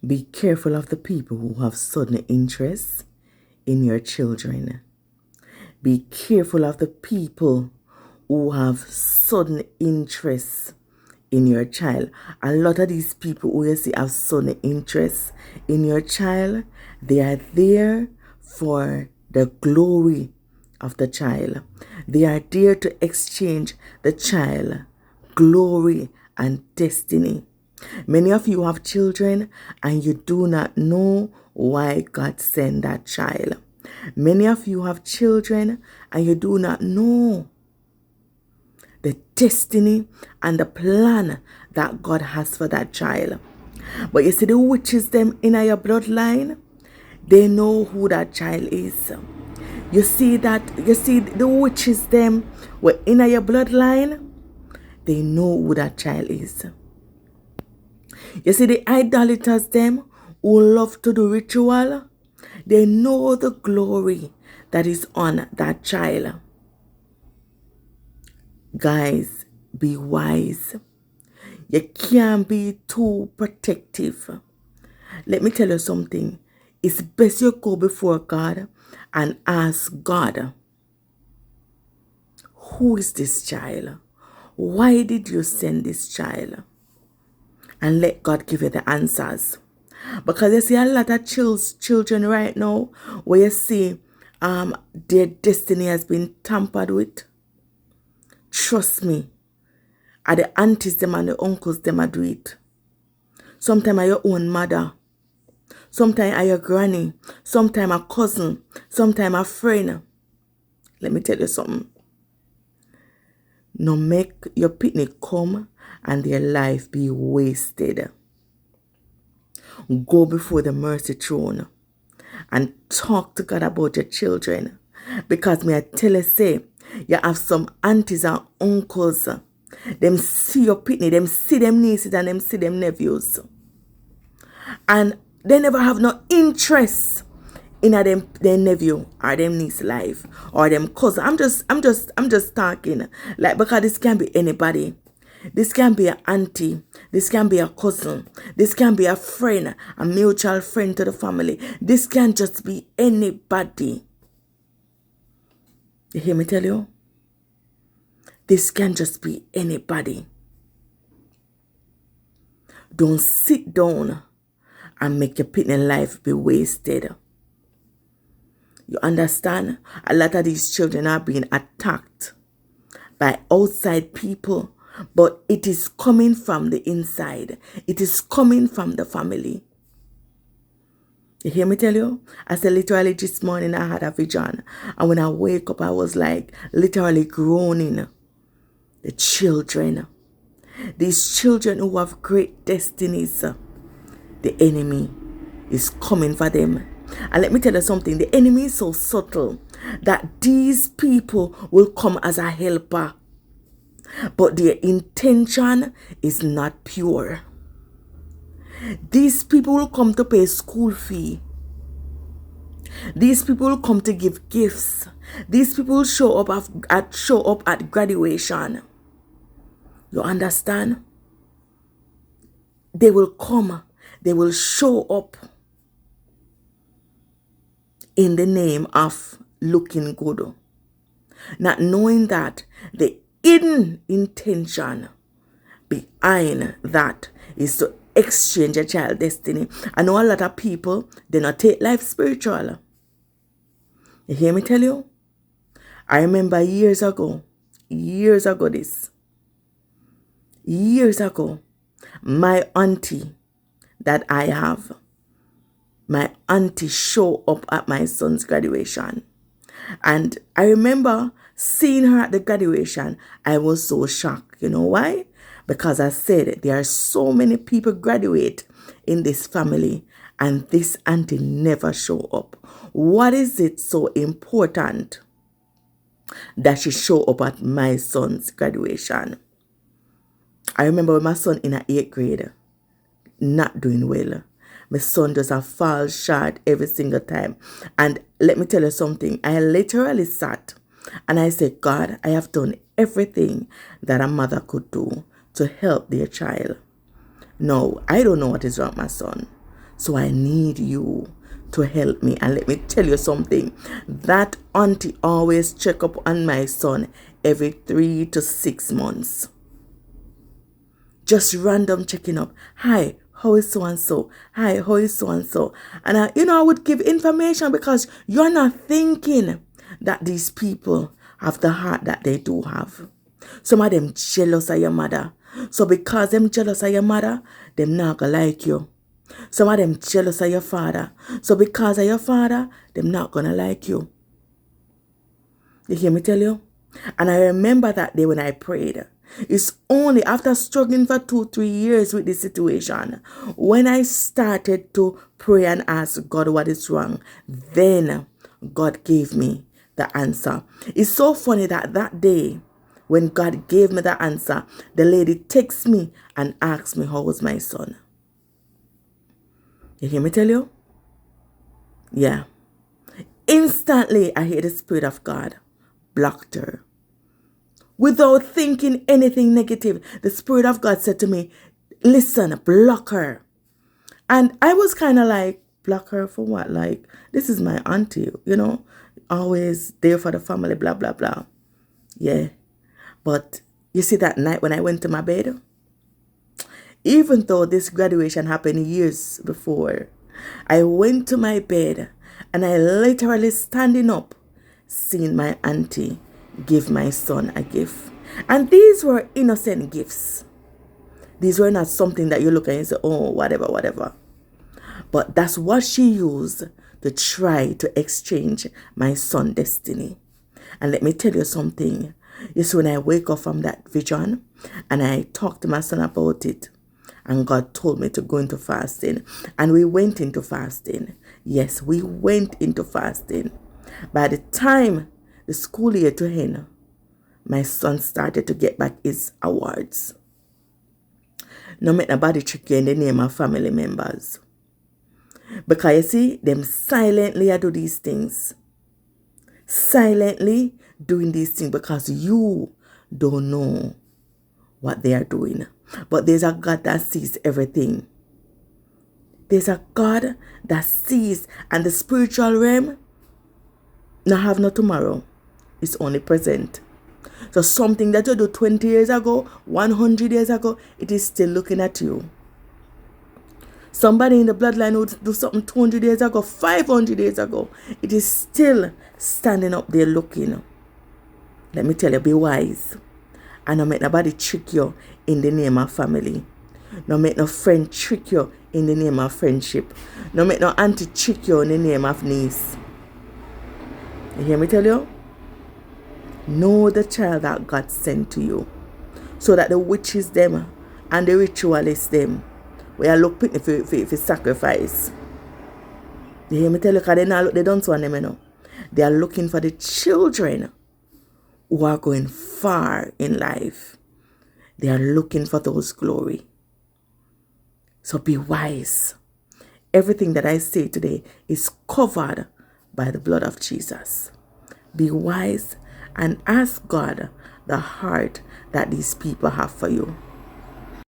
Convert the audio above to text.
Be careful of the people who have sudden interests in your children. Be careful of the people who have sudden interests in your child. A lot of these people who you see have sudden interests in your child, they are there for the glory of the child. They are there to exchange the child glory and destiny. Many of you have children and you do not know why God sent that child. Many of you have children and you do not know the destiny and the plan that God has for that child. But you see the witches them in your bloodline, they know who that child is. You see the witches them were in your bloodline, they know who that child is. You see the idolaters them who love to do ritual, they know the glory that is on that child. Guys, be wise. You can't be too protective. Let me tell you something. It's best you go before God and ask God, who is this child? Why did you send this child? And let God give you the answers. Because you see a lot of children right now where you see their destiny has been tampered with. Trust me, are the aunties them and the uncles them a do it. Sometimes are your own mother. Sometimes are your granny. Sometimes a cousin. Sometimes a friend. Let me tell you something. No make your picnic come and their life be wasted. Go before the mercy throne and talk to God about your children. Because may I tell you, say, you have some aunties and uncles. Them see your picnic, them see them nieces and them see them nephews. And they never have no interest in their nephew or them niece life or them cousin. I'm just talking. Like, because this can be anybody. This can be an auntie. This can be a cousin. This can be a friend, a mutual friend to the family. This can just be anybody. You hear me tell you? This can just be anybody. Don't sit down and make your picnic life be wasted. You understand? A lot of these children are being attacked by outside people, but it is coming from the inside. It is coming from the family. You hear me tell you? I said literally this morning I had a vision, and when I wake up I was like literally groaning. The children, these children who have great destinies, the enemy is coming for them. And let me tell you something, the enemy is so subtle that these people will come as a helper, but their intention is not pure. These people will come to pay school fee. These people will come to give gifts. These people will show up at graduation. You understand? They will come. They will show up in the name of looking good. Not knowing that the hidden intention behind that is to exchange a child destiny. I know a lot of people, they not take life spiritual. You hear me tell you? I remember years ago, my auntie that I have, my auntie showed up at my son's graduation. And I remember seeing her at the graduation. I was so shocked. You know why? Because I said there are so many people graduate in this family and this auntie never show up. What is it so important that she show up at my son's graduation? I remember when my son in 8th grade, not doing well. My son just a fall short every single time. And let me tell you something. I literally sat and I said, God, I have done everything that a mother could do to help their child. No, I don't know what is wrong with my son. So I need you to help me. And let me tell you something. That auntie always check up on my son every 3 to 6 months. Just random checking up. Hi, how is so and so? Hi, how is so and so? And I would give information because you're not thinking that these people have the heart that they do have. Some of them jealous of your mother. So because them jealous of your mother, them not gonna like you. Some of them jealous of your father. So because of your father, them not gonna like you. You hear me tell you? And I remember that day when I prayed. It's only after struggling for 2-3 years with this situation, when I started to pray and ask God what is wrong, then God gave me the answer. It's so funny that that day, when God gave me the answer, the lady texts me and asks me, how was my son? You hear me tell you? Yeah. Instantly, I hear the Spirit of God blocked her. Without thinking anything negative, the Spirit of God said to me, listen, block her. And I was kind of like, block her for what? Like, this is my auntie, always there for the family, blah, blah, blah. Yeah. But you see that night when I went to my bed, even though this graduation happened years before, I went to my bed and I literally standing up, seeing my auntie give my son a gift. And these were innocent gifts. These were not something that you look at and say, oh, whatever. But that's what she used to try to exchange my son's destiny. And let me tell you something. You see, when I wake up from that vision and I talk to my son about it, and God told me to go into fasting, and we went into fasting. Yes, we went into fasting. By the time the school year to end, my son started to get back his awards. No make nobody trick you in the name of family members. Because you see, them silently do these things. Silently doing these things because you don't know what they are doing. But there's a God that sees everything. There's a God that sees, and the spiritual realm not have no tomorrow. It's only present. So something that you do 20 years ago, 100 years ago, it is still looking at you. Somebody in the bloodline would do something 200 years ago, 500 years ago. It is still standing up there looking. Let me tell you, be wise. And don't make nobody trick you in the name of family. Don't make no friend trick you in the name of friendship. Don't make no auntie trick you in the name of niece. You hear me tell you? Know the child that God sent to you. So that the witches them and the ritualists them, we are looking for sacrifice. You hear me tell you? Because they don't want them. They are looking for the children who are going far in life. They are looking for those glory. So be wise. Everything that I say today is covered by the blood of Jesus. Be wise and ask God the heart that these people have for you.